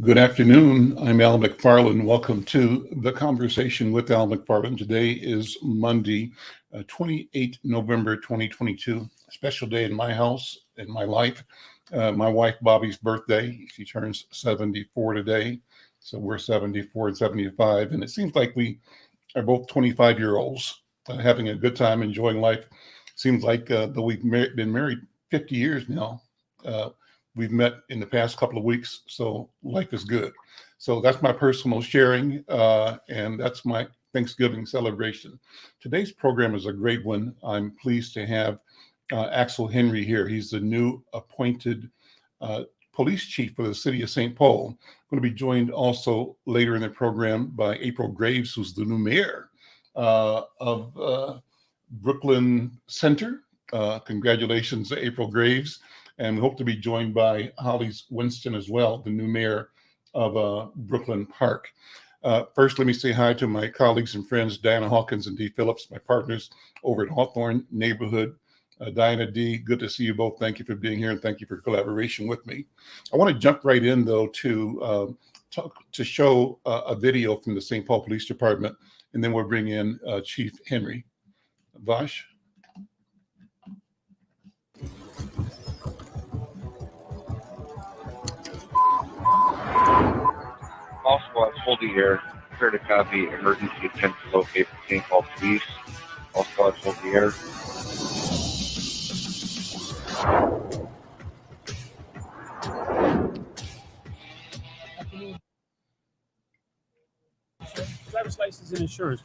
Good afternoon. I'm Al McFarlane. Welcome to the conversation with Al McFarlane. Today is Monday, 28 November 2022. A special day in my house, in my life. My wife Bobby's birthday. She turns 74 today. So we're 74 and 75. And it seems like we are both 25-year-olds having a good time, enjoying life. Seems like though we've been married 50 years now. We've met in the past couple of weeks, so life is good. So that's my personal sharing, and that's my Thanksgiving celebration. Today's program is a great one. I'm pleased to have Axel Henry here. He's the new appointed police chief for the city of St. Paul. I'm going to be joined also later in the program by April Graves, who's the new mayor of Brooklyn Center. Congratulations to April Graves. And we hope to be joined by Hollies Winston as well, the new mayor of Brooklyn Park. First, let me say hi to my colleagues and friends, Diana Hawkins and D. Phillipps, my partners over at Hawthorne Neighborhood. Diana, D, good to see you both. Thank you for being here and thank you for collaboration with me. I want to jump right in, though, to show a video from the St. Paul Police Department, and then we'll bring in Chief Henry. Vash? All squads hold the air. Prepare to copy. Emergency attempt to locate the St. Paul Police. All squads hold the air. Driver's license and insurance.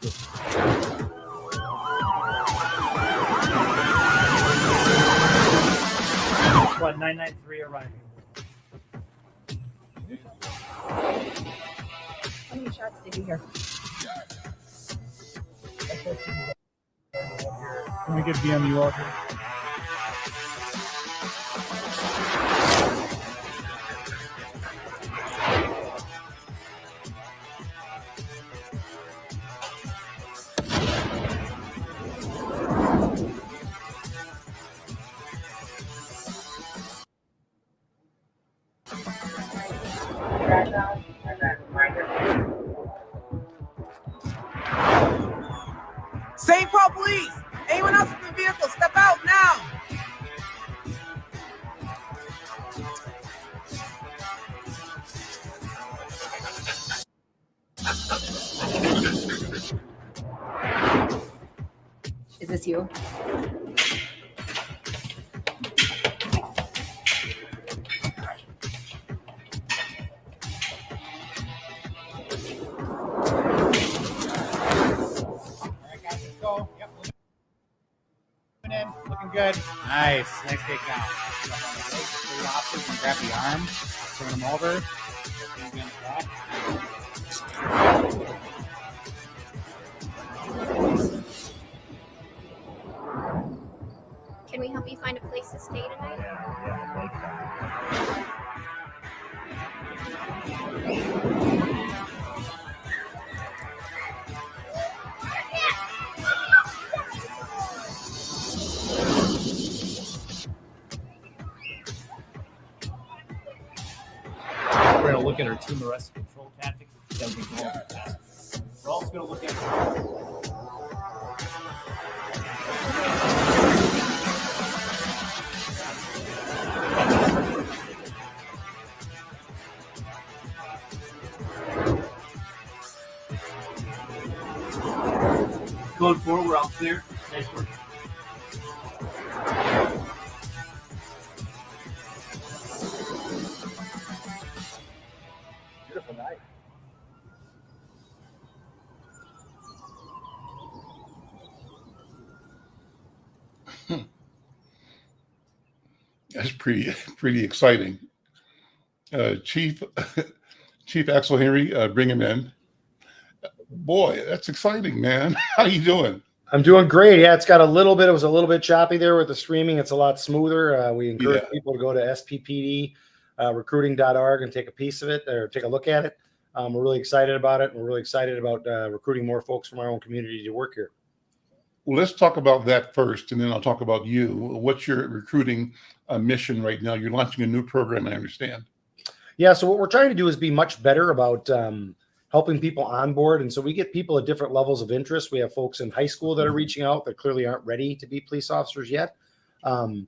What, 993 arriving? How many shots did you hear? Can we get BMU out here? St. Paul Police! Anyone else in the vehicle, step out now! Is this you? Looking good. Nice takedown. The options and grab the arm, turn them over. Can we help you find a place to stay tonight? We're going to look at our team arrest control tactics. We're also going to look at going forward. We're out there. Nice work. Beautiful night. That's pretty exciting. Chief Axel Henry, bring him in. Boy, that's exciting, man. How you doing? I'm doing great. Yeah, it was a little bit choppy there with the streaming. It's a lot smoother. We encourage people to go to SPPD recruiting.org and take a piece of it or take a look at it. We're really excited about it. We're really excited about recruiting more folks from our own community to work here. Well, let's talk about that first, and then I'll talk about you. What's your recruiting mission right now? You're launching a new program, I understand. Yeah, so what we're trying to do is be much better about helping people on board. And so we get people at different levels of interest. We have folks in high school that are reaching out that clearly aren't ready to be police officers yet. And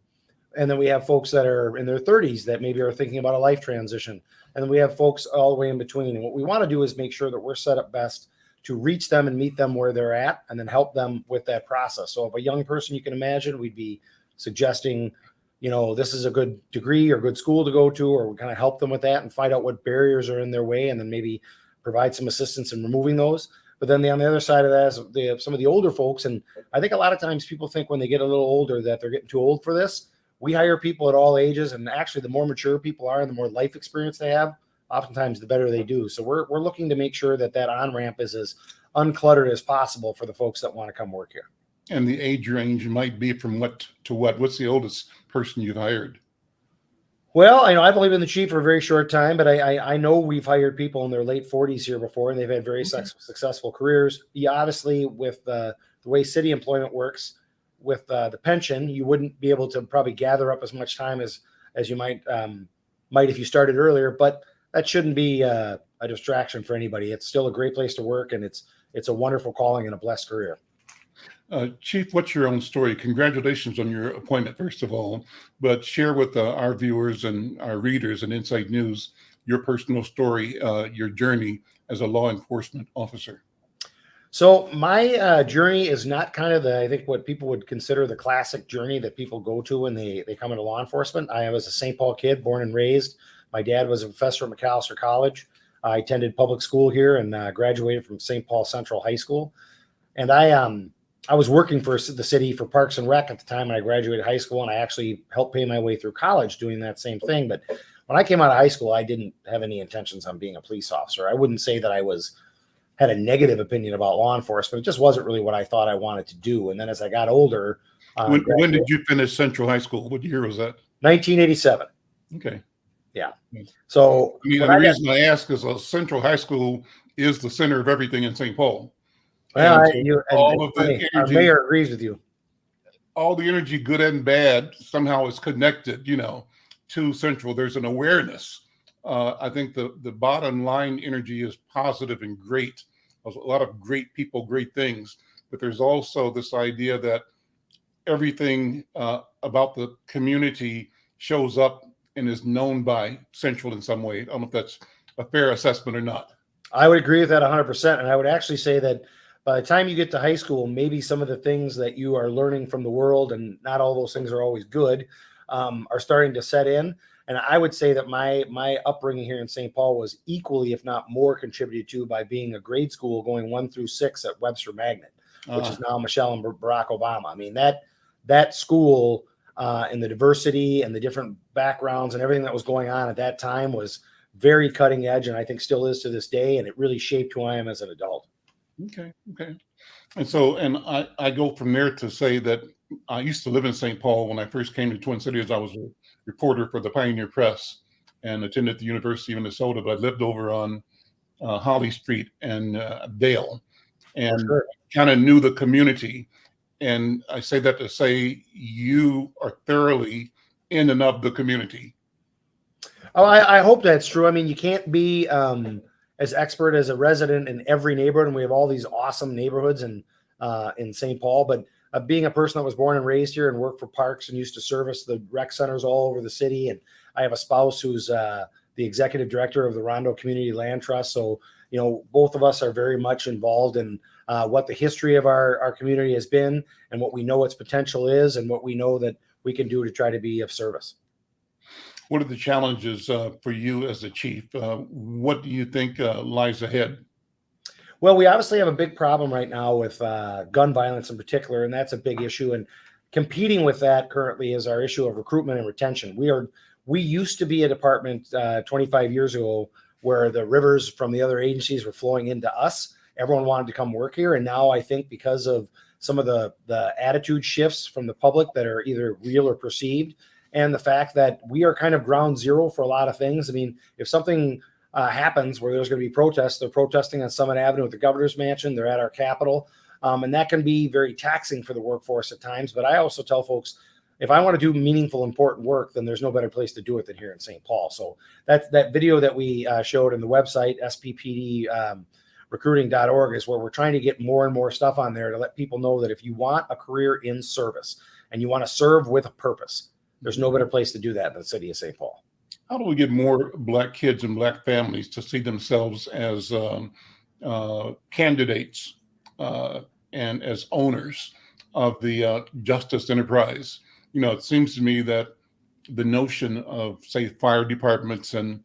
then we have folks that are in their 30s that maybe are thinking about a life transition. And then we have folks all the way in between. And what we want to do is make sure that we're set up best to reach them and meet them where they're at and then help them with that process. So if a young person, you can imagine, we'd be suggesting, this is a good degree or good school to go to, or we kind of help them with that and find out what barriers are in their way and then maybe provide some assistance in removing those. But then on the other side of that is some of the older folks. And I think a lot of times people think when they get a little older that they're getting too old for this. We hire people at all ages, and actually the more mature people are and the more life experience they have, oftentimes the better they do. So we're looking to make sure that on-ramp is as uncluttered as possible for the folks that want to come work here. And the age range might be from what to what? What's the oldest person you've hired? Well, I've only been the chief for a very short time, but I know we've hired people in their late 40s here before, and they've had very successful careers. Obviously, with the way city employment works, with the pension, you wouldn't be able to probably gather up as much time as you might if you started earlier, but that shouldn't be a distraction for anybody. It's still a great place to work, and it's a wonderful calling and a blessed career. Chief, what's your own story? Congratulations on your appointment, first of all, but share with our viewers and our readers and Inside News your personal story, your journey as a law enforcement officer. So my journey is not kind of I think what people would consider the classic journey that people go to when they come into law enforcement. I was a St. Paul kid, born and raised. My dad was a professor at McAllister College. I attended public school here and graduated from St. Paul Central High School. And I was working for the city for Parks and Rec at the time when I graduated high school, and I actually helped pay my way through college doing that same thing. But when I came out of high school, I didn't have any intentions on being a police officer. I wouldn't say that I had a negative opinion about law enforcement. It just wasn't really what I thought I wanted to do. And then as I got older, when did you finish Central High School? What year was that? 1987. Okay. Yeah. So the reason I ask is Central High School is the center of everything in St. Paul. Well, the our mayor agrees with you. All the energy, good and bad, somehow is connected, to Central. There's an awareness. I think the bottom line energy is positive and great. There's a lot of great people, great things, but there's also this idea that everything about the community shows up and is known by Central in some way. I don't know if that's a fair assessment or not. I would agree with that 100%. And I would actually say that by the time you get to high school, maybe some of the things that you are learning from the world, and not all those things are always good, are starting to set in. And I would say that my upbringing here in St. Paul was equally, if not more, contributed to by being a grade school going 1 through 6 at Webster Magnet, which is now Michelle and Barack Obama. I mean, that school and the diversity and the different backgrounds and everything that was going on at that time was very cutting edge, and I think still is to this day. And it really shaped who I am as an adult. Okay. And I go from there to say that I used to live in St. Paul. When I first came to Twin Cities, I was a reporter for the Pioneer Press and attended the University of Minnesota, but I lived over on Holly Street and Dale, and kind of knew the community. And I say that to say you are thoroughly in and of the community. Oh, I hope that's true. I mean, you can't be as expert as a resident in every neighborhood, and we have all these awesome neighborhoods in St. Paul, but being a person that was born and raised here and worked for parks and used to service the rec centers all over the city. And I have a spouse who's the executive director of the Rondo Community Land Trust. So, both of us are very much involved in what the history of our community has been and what we know its potential is and what we know that we can do to try to be of service. What are the challenges for you as the chief? What do you think lies ahead? Well, we obviously have a big problem right now with gun violence in particular, and that's a big issue. And competing with that currently is our issue of recruitment and retention. We used to be a department 25 years ago where the rivers from the other agencies were flowing into us. Everyone wanted to come work here. And now I think because of some of the attitude shifts from the public that are either real or perceived, and the fact that we are kind of ground zero for a lot of things. I mean, if something happens where there's going to be protests, they're protesting on Summit Avenue at the governor's mansion, they're at our Capitol, and that can be very taxing for the workforce at times. But I also tell folks, if I want to do meaningful, important work, then there's no better place to do it than here in St. Paul. So that video that we showed in the website, SPPD recruiting.org, is where we're trying to get more and more stuff on there to let people know that if you want a career in service and you want to serve with a purpose, there's no better place to do that than the city of St. Paul. How do we get more Black kids and Black families to see themselves as candidates and as owners of the justice enterprise? It seems to me that the notion of, say, fire departments and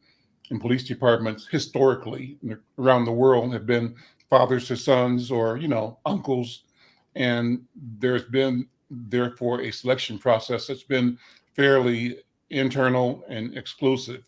police departments historically around the world have been fathers to sons or, uncles. And there's been, therefore, a selection process that's been fairly internal and exclusive.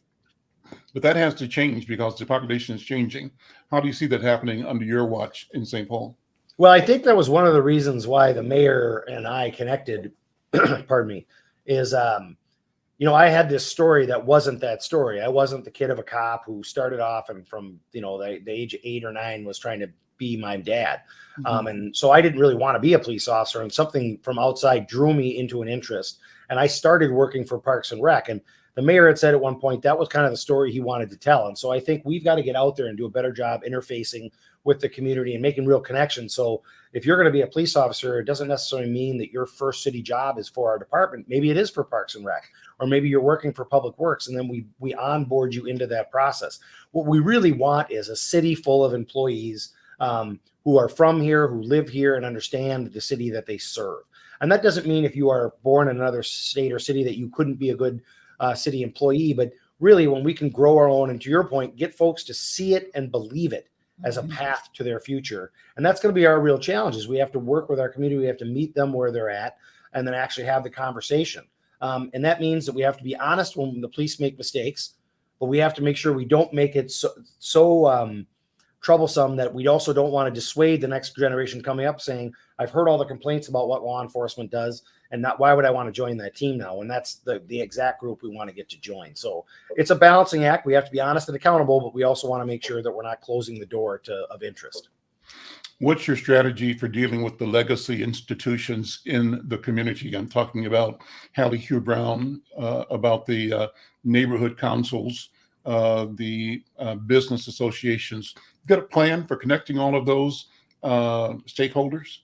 But that has to change because the population is changing. How do you see that happening under your watch in St. Paul? Well, I think that was one of the reasons why the mayor and I connected, pardon me, is, I had this story that wasn't that story. I wasn't the kid of a cop who started off and from, the age of 8 or 9 was trying to be my dad. And so I didn't really want to be a police officer, and something from outside drew me into an interest. And I started working for Parks and Rec. And the mayor had said at one point that was kind of the story he wanted to tell. And so I think we've got to get out there and do a better job interfacing with the community and making real connections. So if you're going to be a police officer, it doesn't necessarily mean that your first city job is for our department. Maybe it is for Parks and Rec, or maybe you're working for Public Works, and then we onboard you into that process. What we really want is a city full of employees who are from here, who live here and understand the city that they serve. And that doesn't mean if you are born in another state or city that you couldn't be a good city employee. But really, when we can grow our own, and to your point, get folks to see it and believe it as a path to their future. And that's going to be our real challenge, is we have to work with our community. We have to meet them where they're at and then actually have the conversation. And that means that we have to be honest when the police make mistakes, but we have to make sure we don't make it so troublesome that we also don't want to dissuade the next generation coming up saying, I've heard all the complaints about what law enforcement does, and not why would I want to join that team now? And that's the exact group we want to get to join. So it's a balancing act. We have to be honest and accountable, but we also want to make sure that we're not closing the door of interest. What's your strategy for dealing with the legacy institutions in the community? I'm talking about Hallie Hugh Brown, about the neighborhood councils, the business associations. You got a plan for connecting all of those stakeholders?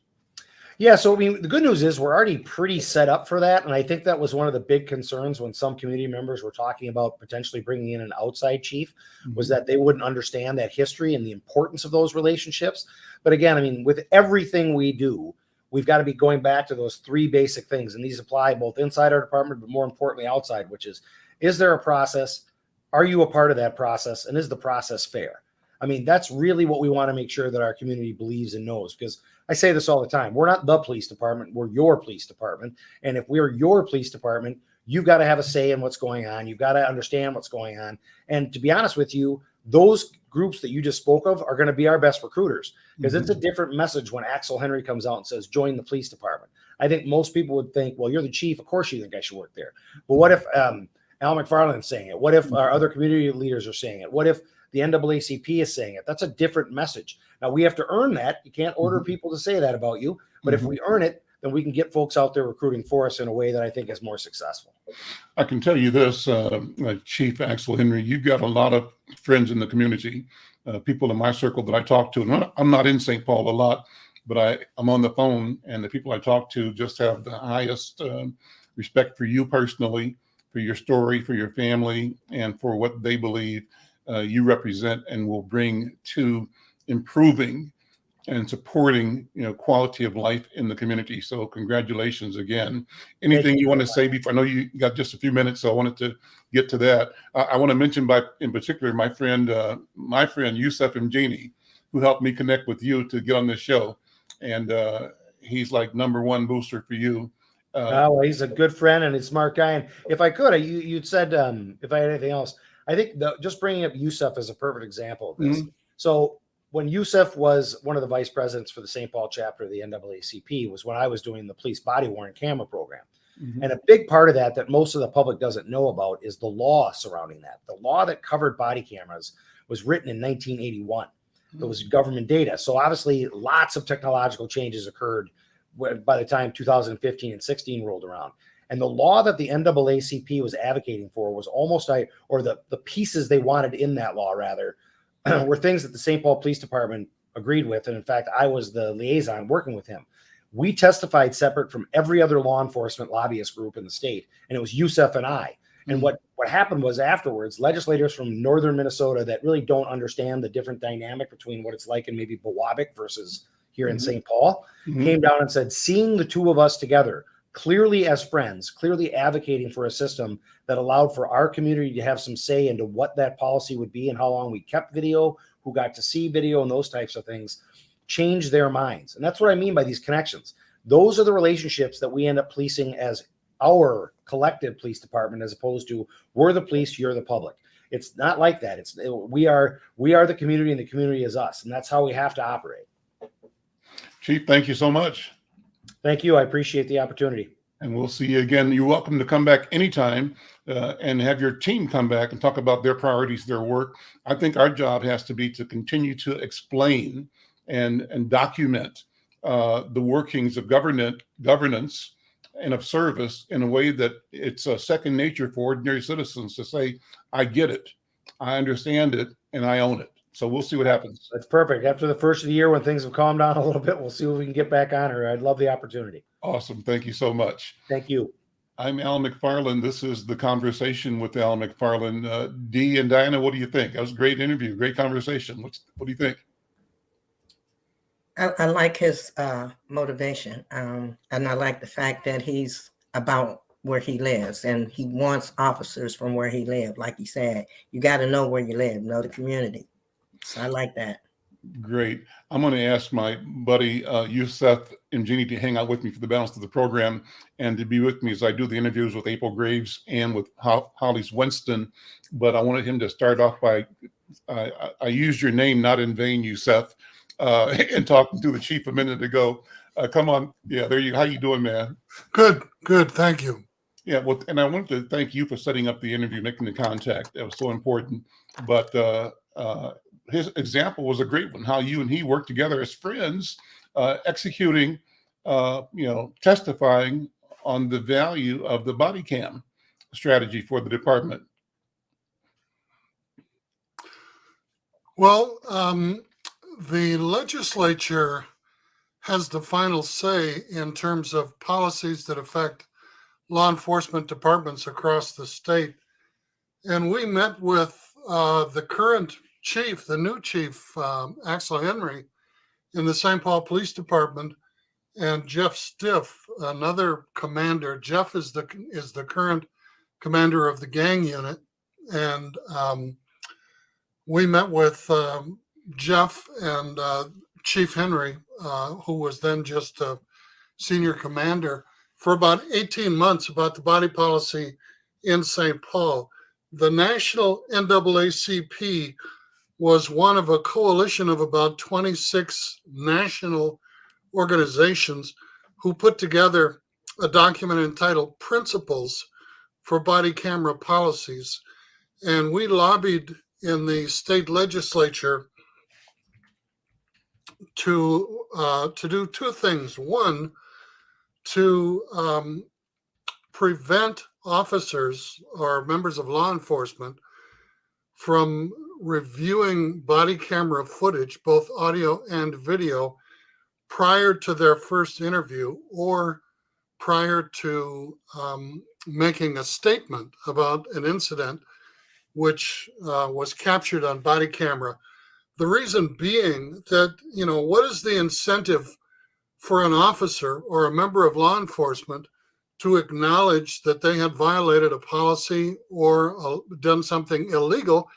Yeah, so the good news is we're already pretty set up for that. And I think that was one of the big concerns when some community members were talking about potentially bringing in an outside chief, was that they wouldn't understand that history and the importance of those relationships. But again, with everything we do, we've got to be going back to those 3 basic things. And these apply both inside our department, but more importantly, outside, which is there a process? Are you a part of that process? And is the process fair? That's really what we want to make sure that our community believes and knows, because I say this all the time. We're not the police department. We're your police department. And if we're your police department, you've got to have a say in what's going on. You've got to understand what's going on. And to be honest with you, those groups that you just spoke of are going to be our best recruiters, because it's a different message when Axel Henry comes out and says, join the police department. I think most people would think, well, you're the chief. Of course you think I should work there. But what if Al McFarlane's saying it? What if our other community leaders are saying it? What if the NAACP is saying it? That's a different message. Now we have to earn that. You can't order people to say that about you, but if we earn it, then we can get folks out there recruiting for us in a way that I think is more successful. I can tell you this, Chief Axel Henry, you've got a lot of friends in the community, people in my circle that I talk to. And I'm not in St. Paul a lot, but I'm on the phone, and the people I talk to just have the highest respect for you personally, for your story, for your family, and for what they believe you represent and will bring to improving and supporting, quality of life in the community. So congratulations again. Anything you want to say before? I know you got just a few minutes, so I wanted to get to that. I want to mention in particular, my friend Yusuf Mjini, who helped me connect with you to get on this show. And he's like #1 booster for you. Well, he's a good friend and a smart guy. And if I could, you'd said, if I had anything else, I think just bringing up Yusuf is a perfect example of this. So when Yusuf was one of the vice presidents for the St. Paul chapter of the NAACP was when I was doing the police body worn camera program. And a big part of that most of the public doesn't know about is the law surrounding that. The law that covered body cameras was written in 1981. It was government data. So obviously lots of technological changes occurred by the time 2015 and 16 rolled around. And the law that the NAACP was advocating for was almost or the pieces they wanted in that law, rather, were things that the St. Paul Police Department agreed with. And in fact, I was the liaison working with him. We testified separate from every other law enforcement lobbyist group in the state. And it was Youssef and I. And what happened was afterwards, legislators from northern Minnesota that really don't understand the different dynamic between what it's like in maybe Pewabic versus here in St. Paul came down and said, seeing the two of us together, clearly as friends, clearly advocating for a system that allowed for our community to have some say into what that policy would be and how long we kept video, who got to see video and those types of things, changed their minds. And that's what I mean by these connections. Those are the relationships that we end up policing as our collective police department, as opposed to we're the police, you're the public. It's not like that. We are the community and the community is us. And that's how we have to operate. Chief, thank you so much. Thank you. I appreciate the opportunity. And we'll see you again. You're welcome to come back anytime and have your team come back and talk about their priorities, their work. I think our job has to be to continue to explain and document the workings of governance and of service in a way that it's a second nature for ordinary citizens to say, I get it, I understand it, and I own it. So we'll see what happens. That's perfect. After the first of the year, when things have calmed down a little bit, we'll see if we can get back on her. I'd love the opportunity. Awesome. Thank you so much. Thank you. I'm Al McFarlane. This is The Conversation with Al McFarlane. Dee and Diana, what do you think? That was a great interview, great conversation. What do you think? I like his motivation, and I like the fact that he's about where he lives, and he wants officers from where he lives. Like he said, you got to know where you live, know the community. So I like that. Great. I'm going to ask my buddy Youssef and Jeannie to hang out with me for the balance of the program and to be with me as I do the interviews with April Graves and with Hollies Winston. But I wanted him to start off by, I used your name not in vain, Youssef, and talking to the chief a minute ago. Come on. Yeah, there you. How you doing, man? Good. Thank you. Yeah, well, and I wanted to thank you for setting up the interview, making the contact. That was so important. But his example was a great one, how you and he worked together as friends, executing, testifying on the value of the body cam strategy for the department. Well, the legislature has the final say in terms of policies that affect law enforcement departments across the state. And we met with the current chief, the new chief, Axel Henry, in the St. Paul Police Department, and Jeff Stiff, another commander. Jeff is the current commander of the gang unit. And we met with Jeff and Chief Henry, who was then just a senior commander, for about 18 months about the body policy in St. Paul. The national NAACP was one of a coalition of about 26 national organizations who put together a document entitled Principles for Body Camera Policies. And we lobbied in the state legislature to do two things. One, to prevent officers or members of law enforcement from reviewing body camera footage, both audio and video, prior to their first interview or prior to making a statement about an incident which was captured on body camera. The reason being that, what is the incentive for an officer or a member of law enforcement to acknowledge that they had violated a policy or done something illegal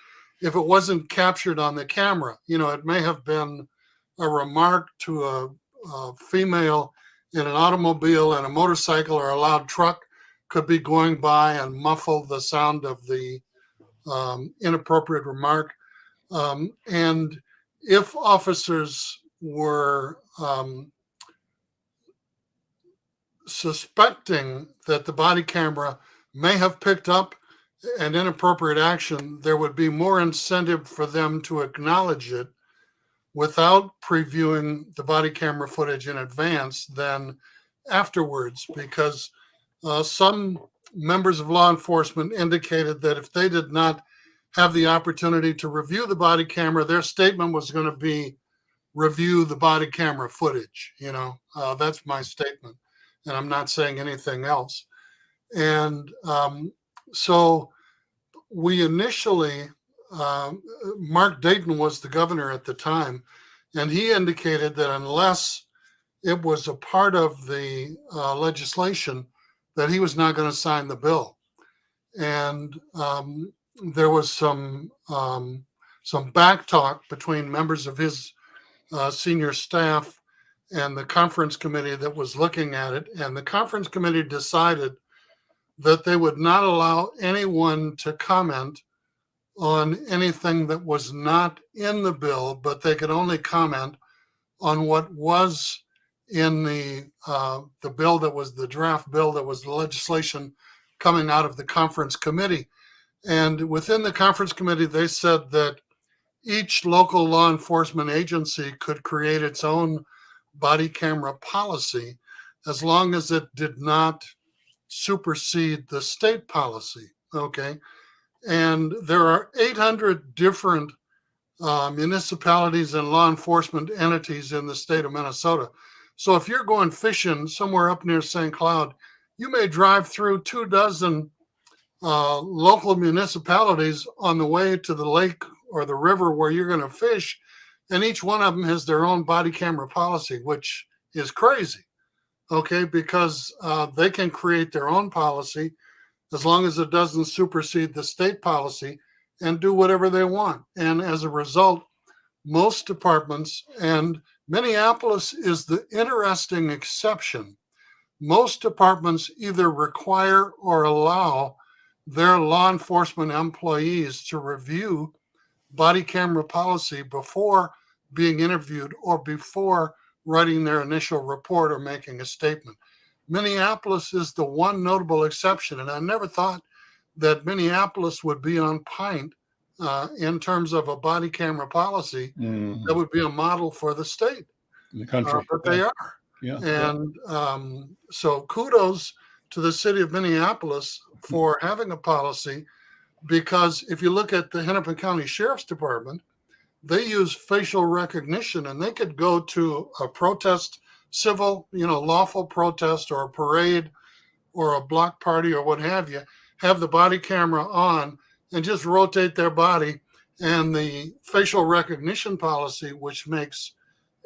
if it wasn't captured on the camera? It may have been a remark to a female in an automobile and a motorcycle or a loud truck could be going by and muffle the sound of the inappropriate remark. And if officers were suspecting that the body camera may have picked up an inappropriate action, there would be more incentive for them to acknowledge it without previewing the body camera footage in advance than afterwards, because some members of law enforcement indicated that if they did not have the opportunity to review the body camera, their statement was going to be review the body camera footage. That's my statement, and I'm not saying anything else. And so we initially, Mark Dayton was the governor at the time, and he indicated that unless it was a part of the legislation, that he was not going to sign the bill. And there was some back talk between members of his senior staff and the conference committee that was looking at it. And the conference committee decided that they would not allow anyone to comment on anything that was not in the bill, but they could only comment on what was in the bill that was the draft bill that was the legislation coming out of the conference committee. And within the conference committee, they said that each local law enforcement agency could create its own body camera policy as long as it did not supersede the state policy. Okay. And there are 800 different municipalities and law enforcement entities in the state of Minnesota. So if you're going fishing somewhere up near St. Cloud, you may drive through 24 local municipalities on the way to the lake or the river where you're going to fish, and each one of them has their own body camera policy, which is crazy, okay, because they can create their own policy as long as it doesn't supersede the state policy and do whatever they want. And as a result, most departments, and Minneapolis is the interesting exception, most departments either require or allow their law enforcement employees to review body camera policy before being interviewed or before writing their initial report or making a statement. Minneapolis is the one notable exception, and I never thought that Minneapolis would be on point in terms of a body camera policy that would be a model for the state. In the country. But they are. Yeah. And so kudos to the city of Minneapolis for having a policy, because if you look at the Hennepin County Sheriff's Department, they use facial recognition, and they could go to a protest, civil, lawful protest or a parade or a block party or what have you, have the body camera on and just rotate their body. And the facial recognition policy, which makes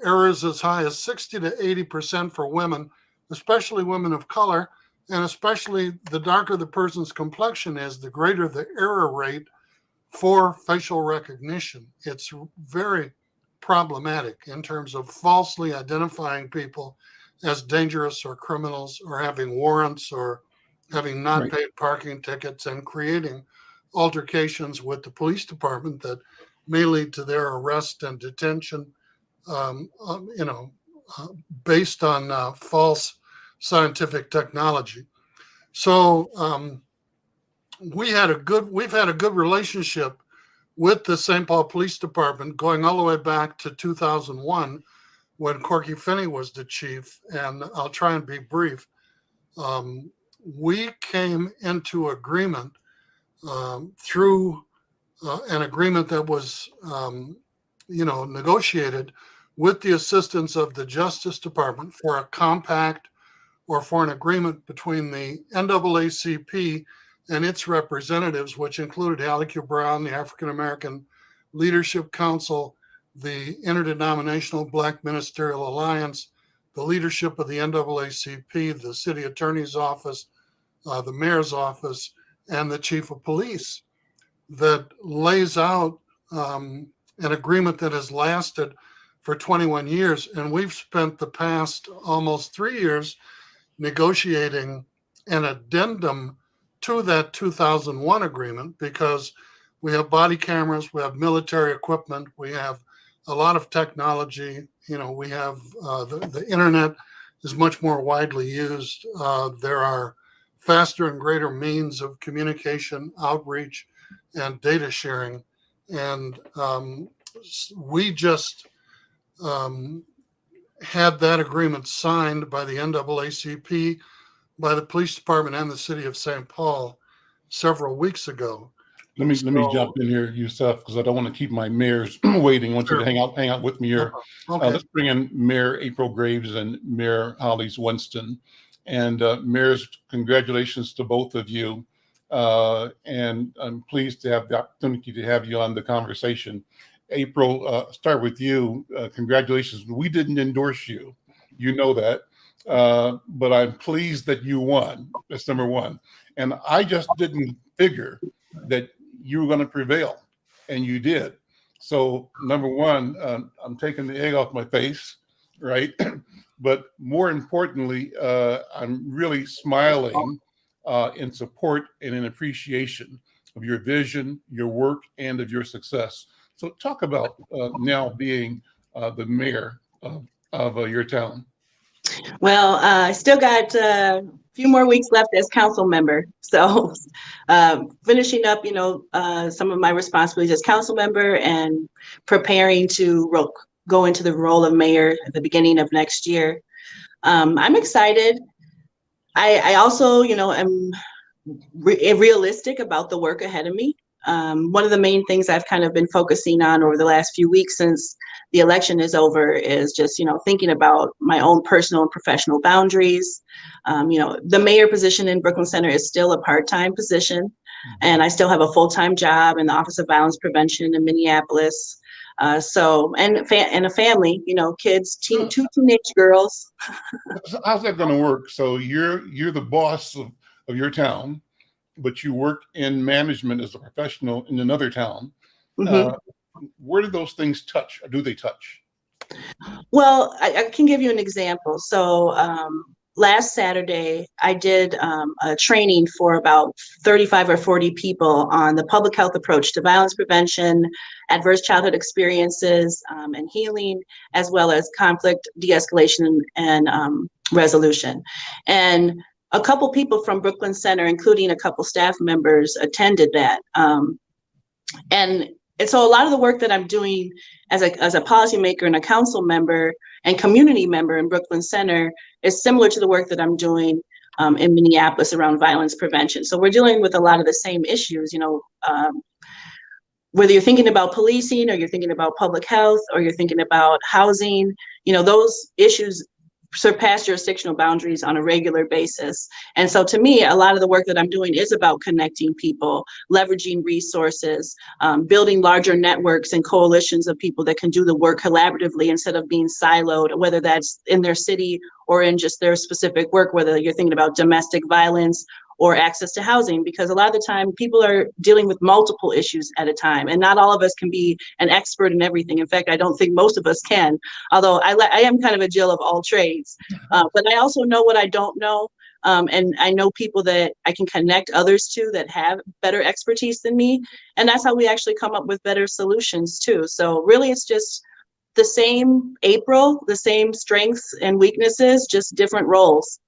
errors as high as 60 to 80% for women, especially women of color, and especially the darker the person's complexion is, the greater the error rate for facial recognition. It's very problematic in terms of falsely identifying people as dangerous or criminals or having warrants or having not paid parking tickets and creating altercations with the police department that may lead to their arrest and detention, based on false scientific technology. So we've had a good relationship with the St. Paul Police Department going all the way back to 2001 when Corky Finney was the chief. And I'll try and be brief. We came into agreement through an agreement that was, negotiated with the assistance of the Justice Department for a compact or for an agreement between the NAACP and its representatives, which included Hallie Q. Brown, the African American Leadership Council, the Interdenominational Black Ministerial Alliance, the leadership of the NAACP, the city attorney's office, the mayor's office, and the chief of police, that lays out an agreement that has lasted for 21 years. And we've spent the past almost 3 years negotiating an addendum to that 2001 agreement, because we have body cameras, we have military equipment, we have a lot of technology. We have the internet is much more widely used. There are faster and greater means of communication, outreach, and data sharing. And we just had that agreement signed by the NAACP by the police department and the city of St. Paul several weeks ago. Let me jump in here, Yusuf, because I don't want to keep my mayors waiting. I want you to hang out with me here. Okay. Let's bring in Mayor April Graves and Mayor Hollies Winston. And mayors, congratulations to both of you. And I'm pleased to have the opportunity to have you on the conversation. April, start with you. Congratulations. We didn't endorse you. You know that. But I'm pleased that you won. That's number one. And I just didn't figure that you were going to prevail, and you did. So number one, I'm taking the egg off my face, right? But more importantly, I'm really smiling in support and in appreciation of your vision, your work, and of your success. So talk about now being the mayor of your town. Well, I still got a few more weeks left as council member. So finishing up, some of my responsibilities as council member and preparing to go into the role of mayor at the beginning of next year. I'm excited. I also, am realistic about the work ahead of me. One of the main things I've kind of been focusing on over the last few weeks since the election is over is just, thinking about my own personal and professional boundaries. The mayor position in Brooklyn Center is still a part-time position, and I still have a full-time job in the Office of Violence Prevention in Minneapolis. And a family, kids, two teenage girls. How's that going to work? So you're the boss of your town, but you work in management as a professional in another town. Mm-hmm. Where do those things touch, or do they touch? Well, I can give you an example. So last Saturday, I did a training for about 35 or 40 people on the public health approach to violence prevention, adverse childhood experiences, and healing, as well as conflict de-escalation and resolution. And a couple people from Brooklyn Center, including a couple staff members, attended that. And so a lot of the work that I'm doing as a policymaker and a council member and community member in Brooklyn Center is similar to the work that I'm doing in Minneapolis around violence prevention. So we're dealing with a lot of the same issues, whether you're thinking about policing or you're thinking about public health or you're thinking about housing, those issues surpass jurisdictional boundaries on a regular basis. And so to me, a lot of the work that I'm doing is about connecting people, leveraging resources, building larger networks and coalitions of people that can do the work collaboratively instead of being siloed, whether that's in their city or in just their specific work, whether you're thinking about domestic violence or access to housing, because a lot of the time people are dealing with multiple issues at a time, and not all of us can be an expert in everything. In fact, I don't think most of us can, although I am kind of a Jill of all trades. But I also know what I don't know, and I know people that I can connect others to that have better expertise than me, and that's how we actually come up with better solutions too. So really, it's just the same April, the same strengths and weaknesses, just different roles.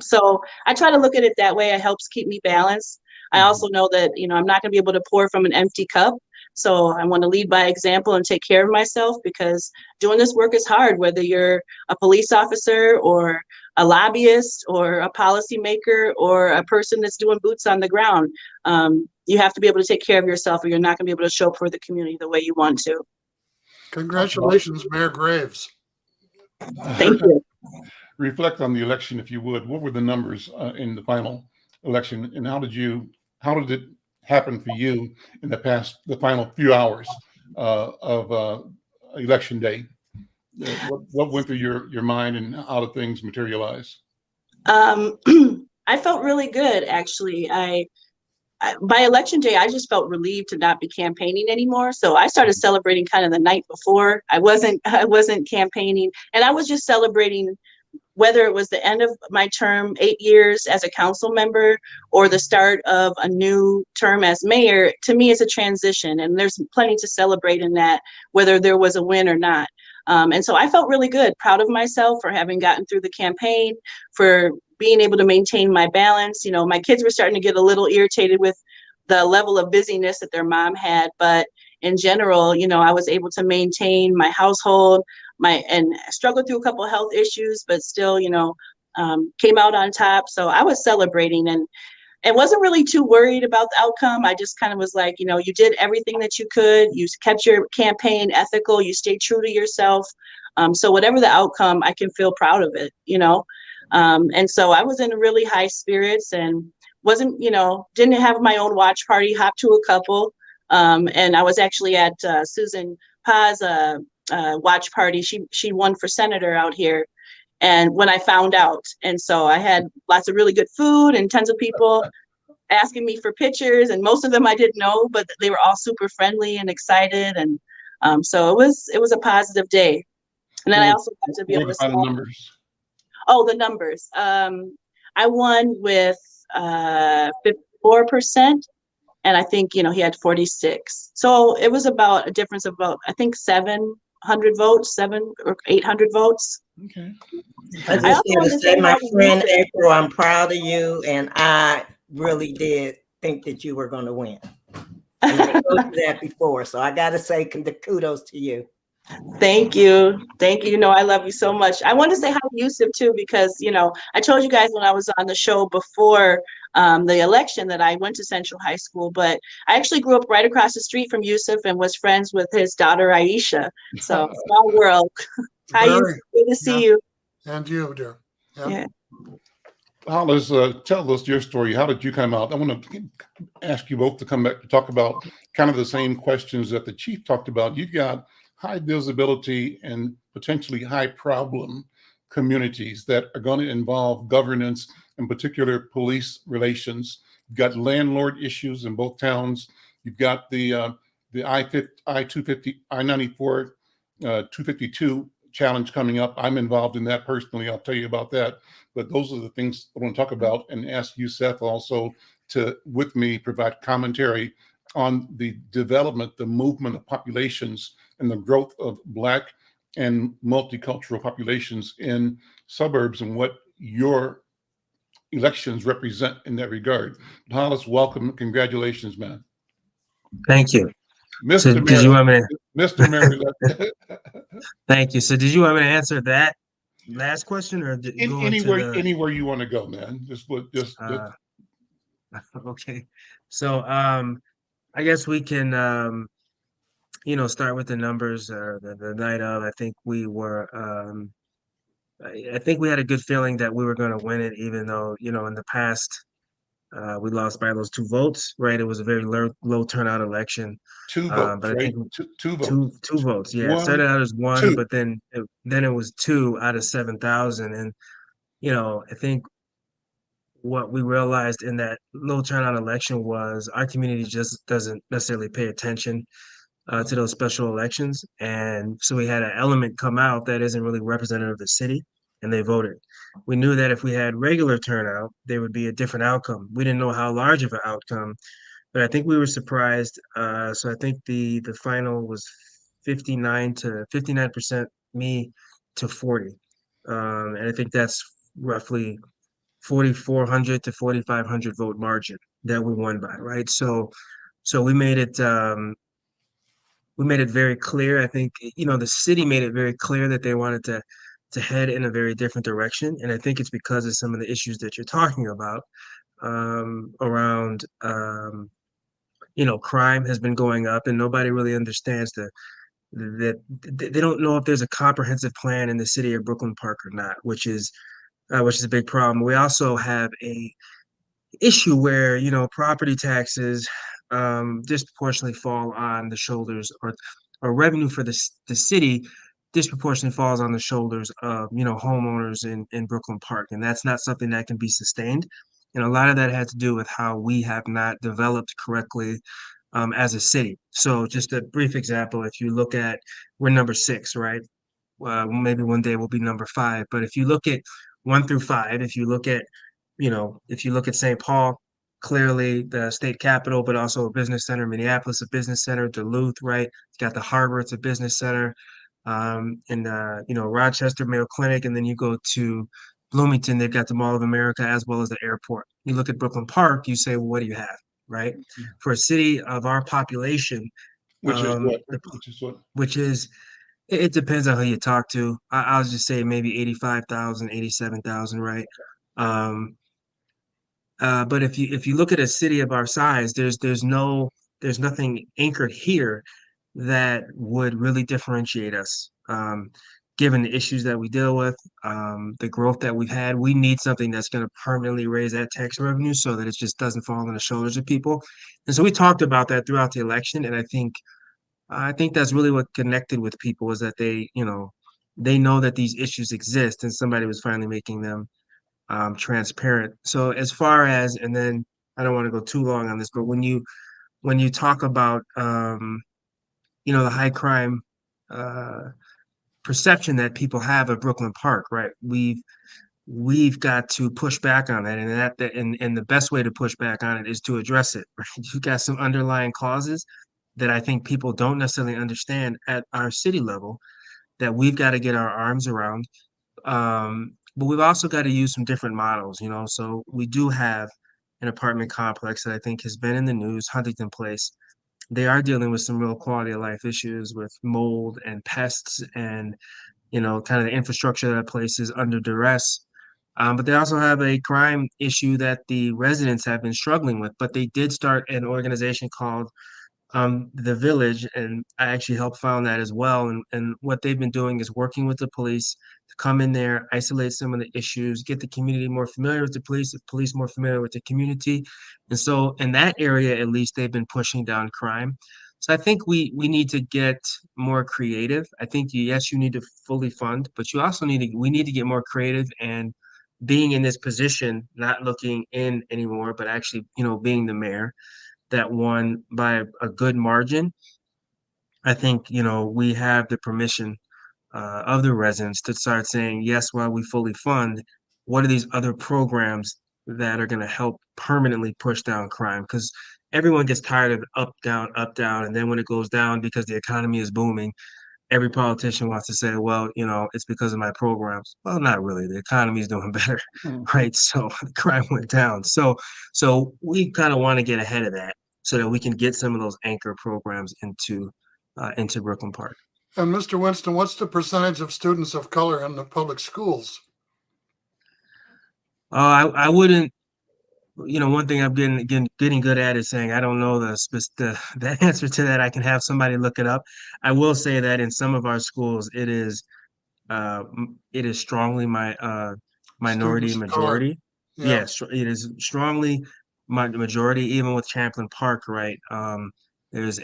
So I try to look at it that way. It helps keep me balanced. I also know that, I'm not going to be able to pour from an empty cup. So I want to lead by example and take care of myself, because doing this work is hard, whether you're a police officer or a lobbyist or a policymaker or a person that's doing boots on the ground. You have to be able to take care of yourself, or you're not going to be able to show up for the community the way you want to. Congratulations, Mayor Graves. Thank you. Reflect on the election, if you would. What were the numbers in the final election, and how did it happen for you in the final few hours of election day? What went through your mind, and how did things materialize? I felt really good, actually. By election day, I just felt relieved to not be campaigning anymore. So I started celebrating kind of the night before. I wasn't campaigning, and I was just celebrating whether it was the end of my term, 8 years as a council member, or the start of a new term as mayor. To me, it's a transition, and there's plenty to celebrate in that, whether there was a win or not. And so I felt really good, proud of myself for having gotten through the campaign, for being able to maintain my balance. My kids were starting to get a little irritated with the level of busyness that their mom had, but in general, I was able to maintain my household, and struggled through a couple of health issues, but still, came out on top. So I was celebrating and wasn't really too worried about the outcome. I just kind of was like, you did everything that you could. You kept your campaign ethical. You stayed true to yourself. So whatever the outcome, I can feel proud of it, And so I was in really high spirits and wasn't, didn't have my own watch party, hopped to a couple. And I was actually at Susan Pa's watch party. She won for senator out here. And when I found out, and so I had lots of really good food and tons of people asking me for pictures, and most of them I didn't know, but they were all super friendly and excited. And so it was a positive day. And then I also got to be able to the numbers. Oh, the numbers. I won with 4%. And I think, he had 46. So it was about a difference of about, I think, 700 votes, 700 or 800 votes. Okay. I just want to say, my friend April, I'm proud of you. And I really did think that you were going to win. And I told you that before. So I got to say kudos to you. Thank you. Thank you. I love you so much. I want to say hi to Yusuf too, because, I told you guys when I was on the show before the election that I went to Central High School, but I actually grew up right across the street from Yusuf and was friends with his daughter, Aisha. So small world. Hi, Yusuf. Good to see you. And you, dear. Yeah. Hollis, tell us your story. How did you come out? I want to ask you both to come back to talk about kind of the same questions that the chief talked about. You've got high visibility and potentially high problem communities that are going to involve governance, in particular police relations. You've got landlord issues in both towns. You've got the I-250, I-94, 252 challenge coming up. I'm involved in that personally. I'll tell you about that. But those are the things I want to talk about and ask you, Seth, also to, with me, provide commentary on the development, the movement of populations and the growth of Black and multicultural populations in suburbs and what your elections represent in that regard. Hollis, welcome. Congratulations, man. Thank you. Mr. So did you want me to... Mr. Mary. Thank you. So did you want me to answer that last question or anywhere you want to go, man? Okay. So I guess we can start with the numbers. The night of, I think we were I think we had a good feeling that we were going to win it, even though in the past we lost by those 2 votes. Right, it was a very low turnout election. 2 votes, but right? I think two votes. Two votes. Yeah, it started out as 1, but then it was 2 out of 7,000, and I think what we realized in that low turnout election was our community just doesn't necessarily pay attention to those special elections. And so we had an element come out that isn't really representative of the city, and they voted. We knew that if we had regular turnout, there would be a different outcome. We didn't know how large of an outcome, but I think we were surprised. So I think the final was 59% me to 40. And I think that's roughly 4,400 to 4,500 vote margin that we won by, right? So we made it very clear. I think the city made it very clear that they wanted to head in a very different direction, and I think it's because of some of the issues that you're talking about around crime has been going up, and nobody really understands that they don't know if there's a comprehensive plan in the city of Brooklyn Park or not, which is a big problem. We also have a issue where property taxes disproportionately fall on the shoulders, or revenue for the city disproportionately falls on the shoulders of homeowners in Brooklyn Park, and that's not something that can be sustained. And a lot of that had to do with how we have not developed correctly as a city. So just a brief example, if you look at, we're number 6, right? Maybe one day we'll be number 5, but if you look at 1 through 5, if you look at St. Paul, clearly the state capital, but also a business center, Minneapolis, a business center, Duluth, right? It's got the harbor, it's a business center, and Rochester, Mayo Clinic, and then you go to Bloomington, they've got the Mall of America as well as the airport. You look at Brooklyn Park, you say, well, what do you have, right? For a city of our population, Which is what? It depends on who you talk to. I'll just say maybe 85,000, 87,000, right? Um, but if you look at a city of our size, there's nothing anchored here that would really differentiate us. Given the issues that we deal with, the growth that we've had, we need something that's going to permanently raise that tax revenue so that it just doesn't fall on the shoulders of people. And so we talked about that throughout the election, and I think that's really what connected with people is that they know that these issues exist, and somebody was finally making them transparent. So as far as, and then I don't want to go too long on this, but when you talk about the high crime uh, perception that people have of Brooklyn Park, right? We've got to push back on that, and and the best way to push back on it is to address it. Right? You got some underlying causes that I think people don't necessarily understand at our city level that we've got to get our arms around. But we've also got to use some different models, So we do have an apartment complex that I think has been in the news, Huntington Place. They are dealing with some real quality of life issues with mold and pests and, kind of the infrastructure of that place is under duress. But they also have a crime issue that the residents have been struggling with. But they did start an organization called the village, and I actually helped found that as well. And what they've been doing is working with the police to come in there, isolate some of the issues, get the community more familiar with the police more familiar with the community. And so in that area, at least, they've been pushing down crime. So I think we need to get more creative. I think yes, you need to fully fund, but we need to get more creative and being in this position, not looking in anymore, but actually, being the mayor that won by a good margin. I think, we have the permission of the residents to start saying, yes, while we fully fund, what are these other programs that are going to help permanently push down crime? Because everyone gets tired of up, down. And then when it goes down because the economy is booming, every politician wants to say, well, it's because of my programs. Well, not really. The economy is doing better, right? So the crime went down. So we kind of want to get ahead of that so that we can get some of those anchor programs into Brooklyn Park. And Mr. Winston, what's the percentage of students of color in the public schools? I wouldn't. One thing I'm getting good at is saying I don't know the answer to that. I can have somebody look it up. I will say that in some of our schools, it is strongly minority Students of color. majority. Yeah. Yes, it is strongly majority. Even with Champlain Park, right? There's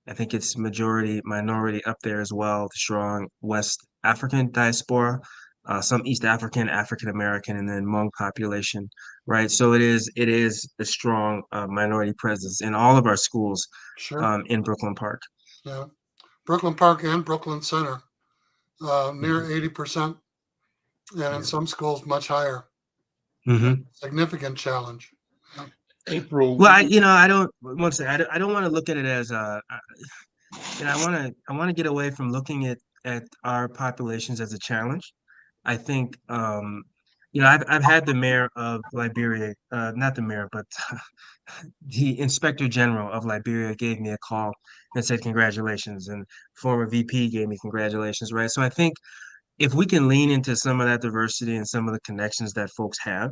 I think it's majority minority up there as well. Strong West African diaspora, some East African, African American, and then Hmong population, right? So it is a strong minority presence in all of our schools. Sure. In Brooklyn Park. Yeah, Brooklyn Park and Brooklyn Center, near 80%, and in some schools much higher. Mm-hmm. Significant challenge. April. Well, I don't want to say I don't want to look at it as I want to get away from looking at our populations as a challenge. I think I've had the mayor of Liberia, not the mayor, but the inspector general of Liberia gave me a call and said congratulations, and former VP gave me congratulations, right? So I think if we can lean into some of that diversity and some of the connections that folks have,